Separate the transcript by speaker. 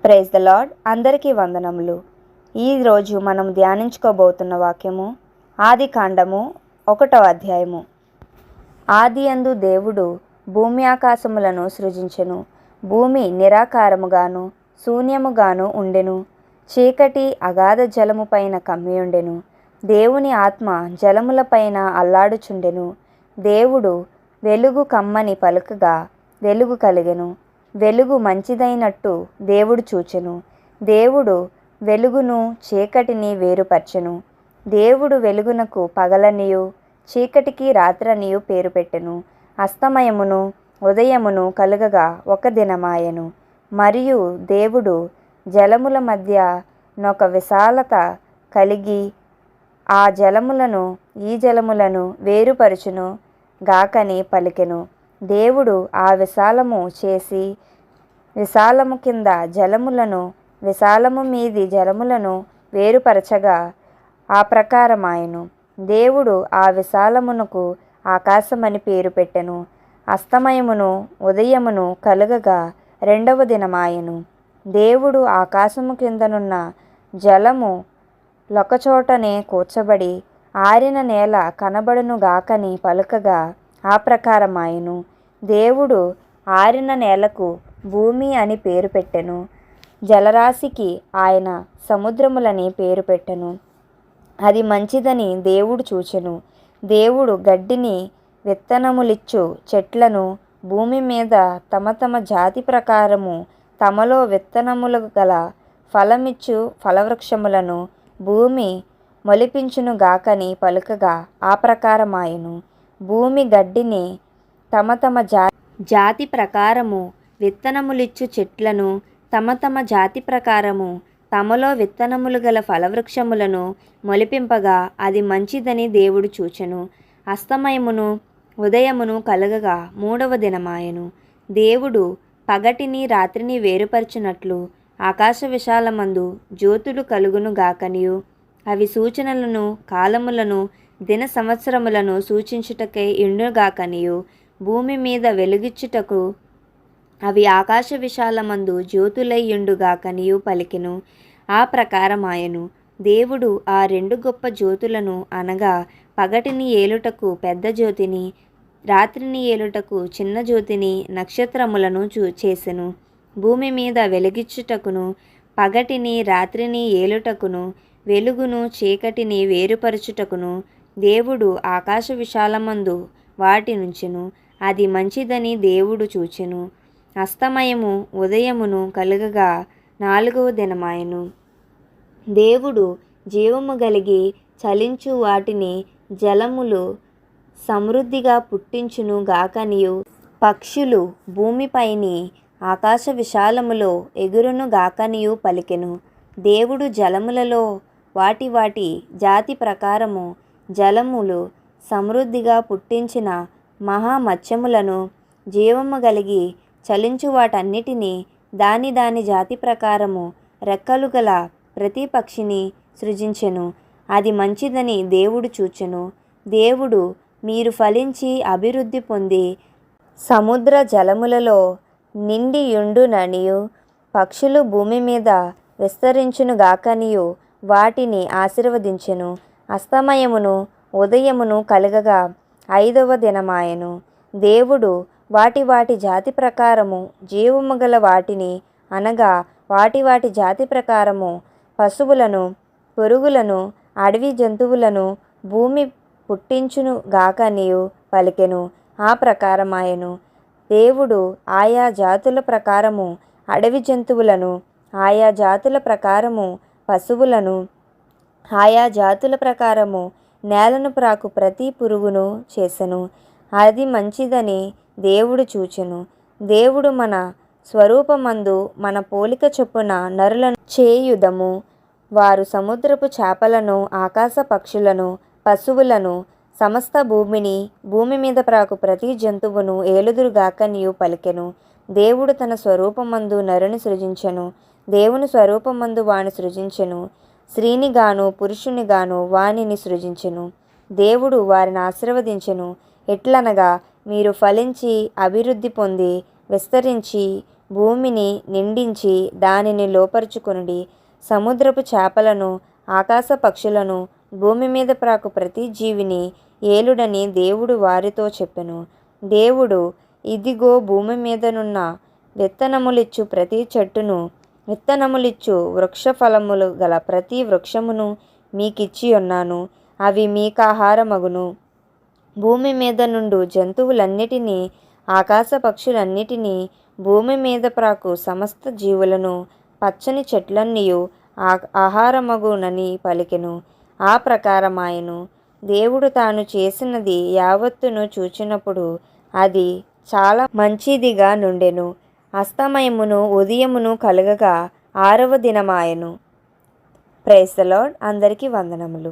Speaker 1: Praise the lord. అందరికీ వందనములు. ఈరోజు మనం ధ్యానించుకోబోతున్న వాక్యము ఆది కాండము 1వ అధ్యాయము. ఆదియందు దేవుడు భూమి ఆకాశములను సృజించెను. భూమి నిరాకారముగాను శూన్యముగాను ఉండెను. చీకటి అగాధ జలము పైన కమ్మియుండెను. దేవుని ఆత్మ జలములపైన అల్లాడుచుండెను. దేవుడు వెలుగు కమ్మని పలుకగా వెలుగు కలిగెను. వెలుగు మంచిదైనట్టు దేవుడు చూచెను. దేవుడు వెలుగును చీకటిని వేరుపరచెను. దేవుడు వెలుగునకు పగలనియు చీకటికి రాత్రనియు పేరు పెట్టెను. అస్తమయమును ఉదయమును కలుగగా ఒక దినమాయెను. మరియు దేవుడు జలముల మధ్య నొక విశాలత కలిగి ఆ జలములను ఈ జలములను వేరుపరచును గాకని పలికెను. దేవుడు ఆ విశాలము చేసి విశాలము కింద జలములను విశాలము మీది జలములను వేరుపరచగా ఆ ప్రకారమాయెను. దేవుడు ఆ విశాలమునకు ఆకాశమని పేరు పెట్టెను. అస్తమయమును ఉదయమును కలుగగా రెండవ దినమాయెను. దేవుడు ఆకాశము కిందనున్న జలము లొకచోటనే కూర్చబడి ఆరిన నేల కనబడును గాకని పలుకగా ఆ ప్రకారమాయెను. దేవుడు ఆరిన నేలకు భూమి అని పేరు పెట్టెను. జలరాశికి ఆయన సముద్రములని పేరు పెట్టెను. అది మంచిదని దేవుడు చూచెను. దేవుడు గడ్డిని విత్తనములిచ్చు చెట్లను భూమి మీద తమ తమ జాతి ప్రకారము తమలో విత్తనములు గల ఫలమిచ్చు ఫలవృక్షములను భూమి మొలిపించును గాకని పలుకగా ఆ ప్రకారమాయెను. భూమి గడ్డిని తమ తమ జాతి ప్రకారము విత్తనములిచ్చు చెట్లను తమ తమ జాతి ప్రకారము తమలో విత్తనములు గల ఫలవృక్షములను మొలిపింపగా అది మంచిదని దేవుడు చూచెను. అస్తమయమును ఉదయమును కలగగా మూడవ దినమాయెను. దేవుడు పగటిని రాత్రిని వేరుపరచునట్లు ఆకాశ విశాలమందు జ్యోతులు కలుగును గాకనియు అవి సూచనలను కాలములను దిన సంవత్సరములను సూచించుటకై ఇండుగాకనియు భూమి మీద వెలుగిచ్చుటకు అవి ఆకాశ విశాలమందు జ్యోతులై యుండుగాకనియు పలికెను. ఆ ప్రకారమాయెను. దేవుడు ఆ రెండు గొప్ప జ్యోతులను అనగా పగటిని ఏలుటకు పెద్ద జ్యోతిని రాత్రిని ఏలుటకు చిన్న జ్యోతిని నక్షత్రములను చేసెను. భూమి మీద వెలిగిచ్చుటకును పగటిని రాత్రిని ఏలుటకును వెలుగును చీకటిని వేరుపరచుటకును దేవుడు ఆకాశ విశాలమందు వాటి నుంచెను. అది మంచిదని దేవుడు చూచెను. అస్తమయము ఉదయమును కలుగగా నాలుగవ దినమాయెను. దేవుడు జీవము కలిగి చలించు వాటిని జలములు సమృద్ధిగా పుట్టించును గాకనియు పక్షులు భూమిపైని ఆకాశ విశాలములో ఎగురును గాకనియు పలికెను. దేవుడు జలములలో వాటి వాటి జాతి ప్రకారము జలములు సమృద్ధిగా పుట్టించిన మహామత్స్యములను జీవము కలిగి చలించు వాటన్నిటినీ దాని దాని జాతి ప్రకారము రెక్కలు గల ప్రతి పక్షిని సృజించెను. అది మంచిదని దేవుడు చూచెను. దేవుడు మీరు ఫలించి అభివృద్ధి పొంది సముద్ర జలములలో నిండి యుండుననియు పక్షులు భూమి మీద విస్తరించును గాకనియు వాటిని ఆశీర్వదించెను. అస్తమయమును ఉదయమును కలగగా ఐదవ దినమాయెను. దేవుడు వాటి వాటి జాతి ప్రకారము జీవము గల వాటిని అనగా వాటి వాటి జాతి ప్రకారము పశువులను పురుగులను అడవి జంతువులను భూమి పుట్టించును గాకనియు పలికెను. ఆ ప్రకారమాయెను. దేవుడు ఆయా జాతుల ప్రకారము అడవి జంతువులను ఆయా జాతుల ప్రకారము పశువులను ఆయా జాతుల ప్రకారము నేలను ప్రాకు ప్రతి పురుగును చేసెను. అది మంచిదని దేవుడు చూచెను. దేవుడు మన స్వరూపమందు మన పోలిక చొప్పున నరులను చేయుదము. వారు సముద్రపు చేపలను ఆకాశ పక్షులను పశువులను సమస్త భూమిని భూమి మీద ప్రాకు ప్రతి జంతువును ఏలుదురుగాకనియు పలికెను. దేవుడు తన స్వరూపమందు నరుని సృజించెను. దేవుని స్వరూపమందు వాని సృజించెను. స్త్రీనిగాను పురుషునిగాను వానిని సృజించెను. దేవుడు వారిని ఆశీర్వదించెను. ఎట్లనగా మీరు ఫలించి అభివృద్ధి పొంది విస్తరించి భూమిని నిండించి దానిని లోపరుచుకొనుడి. సముద్రపు చేపలను, ఆకాశ పక్షులను, భూమి మీద ప్రాకు ప్రతి జీవిని ఏలుడని దేవుడు వారితో చెప్పెను. దేవుడు, ఇదిగో భూమి మీదనున్న విత్తనములిచ్చు ప్రతి చెట్టును, విత్తనములిచ్చు వృక్ష ఫలములు గల ప్రతి వృక్షమును మీకిచ్చి ఉన్నాను. అవి మీకాహారమగును. భూమి మీద నుండు జంతువులన్నిటినీ, ఆకాశ పక్షులన్నిటినీ, భూమి మీద ప్రాకు సమస్త జీవులను, పచ్చని చెట్లన్నీయు ఆహారమగునని పలికెను. ఆ ప్రకారమాయెను. దేవుడు తాను చేసినది యావత్తును చూచినప్పుడు అది చాలా మంచిదిగా నుండెను. అస్తమయమును ఉదయమును కలుగగా 6వ దినమాయెను. Praise the lord. అందరికీ వందనములు.